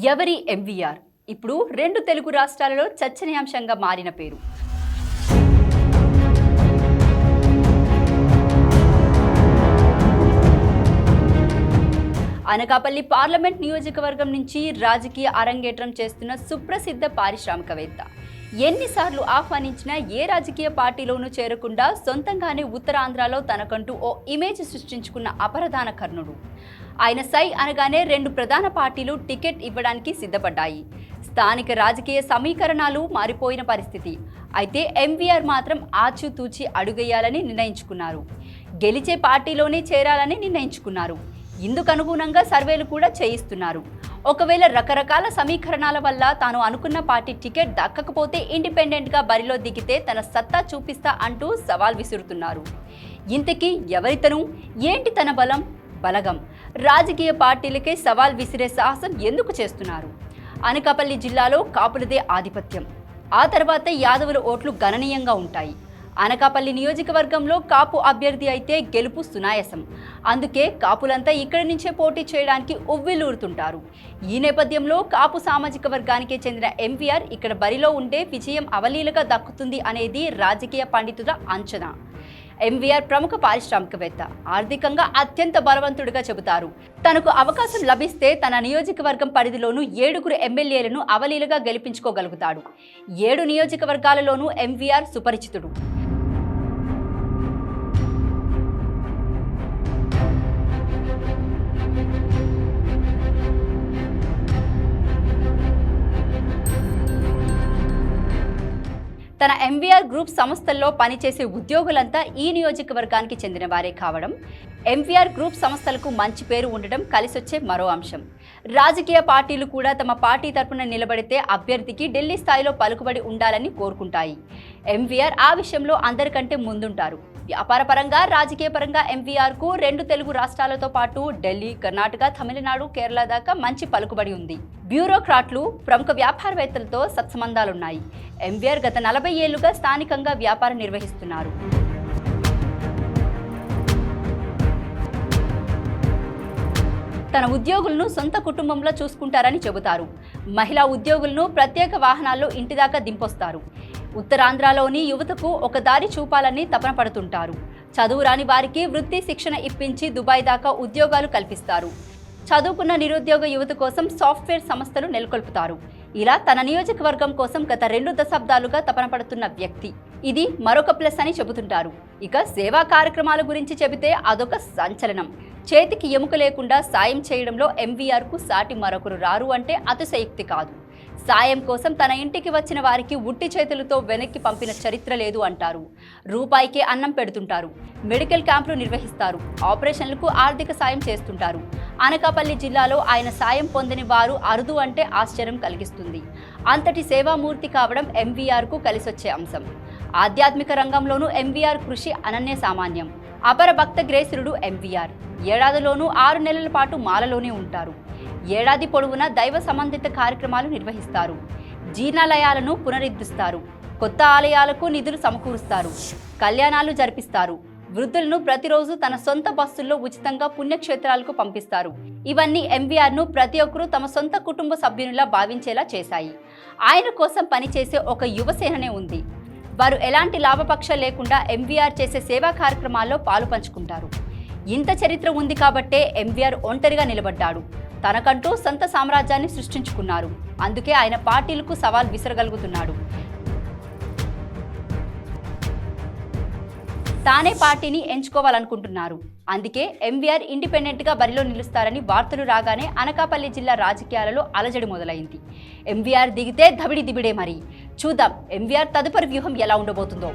ఎవరి ఎంవీఆర్ ఇప్పుడు రెండు తెలుగు రాష్ట్రాలలో చర్చనీయాంశంగా మారిన పేరు. అనకాపల్లి పార్లమెంట్ నియోజకవర్గం నుంచి రాజకీయ అరంగేట్రం చేస్తున్న సుప్రసిద్ధ పారిశ్రామికవేత్త. ఎన్నిసార్లు ఆహ్వానించినా ఏ రాజకీయ పార్టీలోనూ చేరకుండా సొంతంగానే ఉత్తరాంధ్రలో తనకంటూ ఓ ఇమేజ్ సృష్టించుకున్న అపరధాన కర్ణుడు. ఆయన సై అనగానే రెండు ప్రధాన పార్టీలు టికెట్ ఇవ్వడానికి సిద్ధపడ్డాయి. స్థానిక రాజకీయ సమీకరణాలు మారిపోయిన పరిస్థితి. అయితే ఎంవీఆర్ మాత్రం ఆచితూచి అడుగేయాలని నిర్ణయించుకున్నారు. గెలిచే పార్టీలోనే చేరాలని నిర్ణయించుకున్నారు. ఇందుకు అనుగుణంగా సర్వేలు కూడా చేయిస్తున్నారు. ఒకవేళ రకరకాల సమీకరణాల వల్ల తాను అనుకున్న పార్టీ టికెట్ దక్కకపోతే ఇండిపెండెంట్గా బరిలో దిగితే తన సత్తా చూపిస్తా అంటూ సవాల్ విసురుతున్నారు. ఇంతకీ ఎవరితను, ఏంటి తన బలగం? రాజకీయ పార్టీలకే సవాల్ విసిరే సాహసం ఎందుకు చేస్తున్నారు? అనకాపల్లి జిల్లాలో కాపులదే ఆధిపత్యం. ఆ తర్వాత యాదవుల ఓట్లు గణనీయంగా ఉంటాయి. అనకాపల్లి నియోజకవర్గంలో కాపు అభ్యర్థి అయితే గెలుపు సునాయాసం. అందుకే కాపులంతా ఇక్కడి నుంచే పోటీ చేయడానికి ఉవ్విల్లూరుతుంటారు. ఈ నేపథ్యంలో కాపు సామాజిక వర్గానికి చెందిన ఎంవీఆర్ ఇక్కడ బరిలో ఉంటే విజయం అవలీలగా దక్కుతుంది అనేది రాజకీయ పండితుల అంచనా. ఎంవీఆర్ ప్రముఖ పారిశ్రామికవేత్త, ఆర్థికంగా అత్యంత బలవంతుడిగా చెబుతారు. తనకు అవకాశం లభిస్తే తన నియోజకవర్గం పరిధిలోనూ 7 ఎమ్మెల్యేలను అవలీలగా గెలిపించుకోగలుగుతాడు. 7 నియోజకవర్గాలలోనూ ఎంవీఆర్ సుపరిచితుడు. తన ఎంవీఆర్ గ్రూప్ సంస్థల్లో పనిచేసే ఉద్యోగులంతా ఈ నియోజకవర్గానికి చెందిన వారే కావడం, ఎంవీఆర్ గ్రూప్ సంస్థలకు మంచి పేరు ఉండడం కలిసొచ్చే మరో అంశం. రాజకీయ పార్టీలు కూడా తమ పార్టీ తరపున నిలబడితే అభ్యర్థికి ఢిల్లీ స్థాయిలో పలుకుబడి ఉండాలని కోరుకుంటాయి. ఎంవీఆర్ ఆ విషయంలో అందరికంటే ముందుంటారు. వ్యాపారపరంగా, రాజకీయ పరంగా ఎంవీఆర్కు 2 తెలుగు రాష్ట్రాలతో పాటు ఢిల్లీ, కర్ణాటక, తమిళనాడు, కేరళ దాకా మంచి పలుకుబడి ఉంది. బ్యూరోక్రాట్లు, ప్రముఖ వ్యాపారవేత్తలతో సత్సంబంధాలున్నాయి. ఎంవీఆర్ గత 40 ఏళ్లుగా స్థానికంగా వ్యాపారం నిర్వహిస్తున్నారు. తన ఉద్యోగులను సొంత కుటుంబంలో చూసుకుంటారని చెబుతారు. మహిళా ఉద్యోగులను ప్రత్యేక వాహనాల్లో ఇంటిదాకా దింపొస్తారు. ఉత్తరాంధ్రలోని యువతకు ఒక దారి చూపాలని తపన పడుతుంటారు. చదువురాని వారికి వృత్తి శిక్షణ ఇప్పించి దుబాయ్ దాకా ఉద్యోగాలు కల్పిస్తారు. చదువుకున్న నిరుద్యోగ యువత కోసం సాఫ్ట్వేర్ సంస్థలు నెలకొల్పుతారు. ఇలా తన నియోజకవర్గం కోసం గత 2 దశాబ్దాలుగా తపన పడుతున్న వ్యక్తి. ఇది మరొక ప్లస్ అని చెబుతుంటారు. ఇక సేవా కార్యక్రమాల గురించి చెబితే అదొక సంచలనం. చేతికి ఎముక లేకుండా సాయం చేయడంలో ఎంవీఆర్కు సాటి మరొకరు రారు అంటే అతిశయోక్తి కాదు. సాయం కోసం తన ఇంటికి వచ్చిన వారికి ఉట్టి చేతులతో వెనక్కి పంపిన చరిత్ర లేదు అంటారు. రూపాయికే అన్నం పెడుతుంటారు. మెడికల్ క్యాంపులు నిర్వహిస్తారు. ఆపరేషన్లకు ఆర్థిక సాయం చేస్తుంటారు. అనకాపల్లి జిల్లాలో ఆయన సాయం పొందని వారు అరుదు అంటే ఆశ్చర్యం కలిగిస్తుంది. అంతటి సేవామూర్తి కావడం ఎంవీఆర్కు కలిసొచ్చే అంశం. ఆధ్యాత్మిక రంగంలోనూ ఎంవీఆర్ కృషి అనన్య సామాన్యం. అపర భక్త గ్రేసురుడు ఎంవీఆర్. ఏడాదిలోనూ 6 నెలల పాటు మాలలోనే ఉంటారు. ఏడాది పొడవునా దైవ సంబంధిత కార్యక్రమాలు నిర్వహిస్తారు. జీర్ణాలయాలను పునరుద్ధరిస్తారు. కొత్త ఆలయాలకు నిధులు సమకూరుస్తారు. కళ్యాణాలు జరిపిస్తారు. వృద్ధులను ప్రతిరోజు తన సొంత బస్సుల్లో ఉచితంగా పుణ్యక్షేత్రాలకు పంపిస్తారు. ఇవన్నీ ఎంవీఆర్ను ప్రతి ఒక్కరూ తమ సొంత కుటుంబ సభ్యునిలా భావించేలా చేశాయి. ఆయన కోసం పనిచేసే ఒక యువసేననే ఉంది. వారు ఎలాంటి లాభపక్ష లేకుండా ఎంవీఆర్ చేసే సేవా కార్యక్రమాల్లో పాలు పంచుకుంటారు. ఇంత చరిత్ర ఉంది కాబట్టే ఎంవీఆర్ ఒంటరిగా నిలబడ్డాడు. తనకంటూ సొంత సామ్రాజ్యాన్ని సృష్టించుకున్నారు. అందుకే ఆయన పార్టీలకు సవాల్ విసరగలుగుతున్నాడు. తానే పార్టీని ఎంచుకోవాలనుకుంటున్నారు. అందుకే ఎంవీఆర్ ఇండిపెండెంట్గా బరిలో నిలుస్తారని వార్తలు రాగానే అనకాపల్లి జిల్లా రాజకీయాలలో అలజడి మొదలైంది. ఎంవీఆర్ దిగితే దబిడి దిబిడే. మరి చూద్దాం ఎంవీఆర్ తదుపరి వ్యూహం ఎలా ఉండబోతుందో.